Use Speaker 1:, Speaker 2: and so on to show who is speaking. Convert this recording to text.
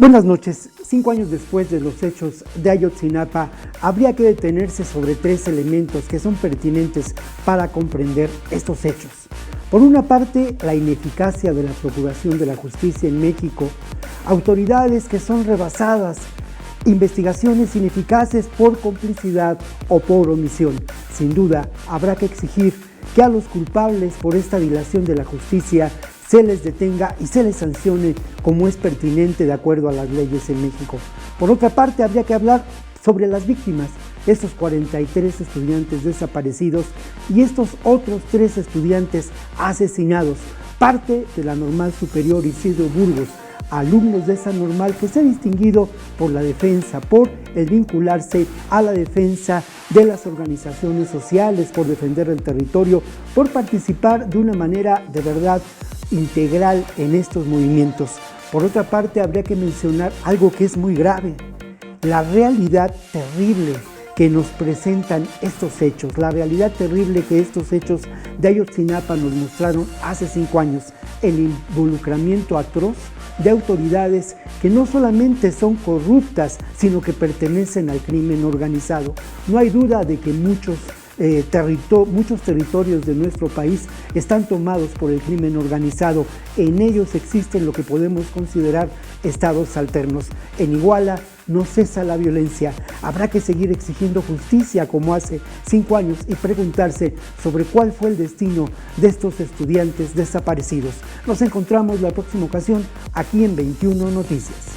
Speaker 1: Buenas noches. 5 años después de los hechos de Ayotzinapa, habría que detenerse sobre 3 elementos que son pertinentes para comprender estos hechos. Por una parte, la ineficacia de la Procuración de la Justicia en México, autoridades que son rebasadas, investigaciones ineficaces por complicidad o por omisión. Sin duda, habrá que exigir que a los culpables por esta dilación de la justicia se les detenga y se les sancione como es pertinente de acuerdo a las leyes en México. Por otra parte, habría que hablar sobre las víctimas, estos 43 estudiantes desaparecidos y estos otros 3 estudiantes asesinados, parte de la Normal Superior Isidro Burgos, alumnos de esa normal que se ha distinguido por la defensa, por el vincularse a la defensa de las organizaciones sociales, por defender el territorio, por participar de una manera de verdad integral en estos movimientos. Por otra parte, habría que mencionar algo que es muy grave, la realidad terrible que nos presentan estos hechos, la realidad terrible que estos hechos de Ayotzinapa nos mostraron hace 5 años, el involucramiento atroz de autoridades que no solamente son corruptas, sino que pertenecen al crimen organizado. No hay duda de que muchos territorios de nuestro país están tomados por el crimen organizado. En ellos existen lo que podemos considerar estados alternos. En Iguala no cesa la violencia. Habrá que seguir exigiendo justicia como hace 5 años y preguntarse sobre cuál fue el destino de estos estudiantes desaparecidos. Nos encontramos la próxima ocasión aquí en 21 Noticias.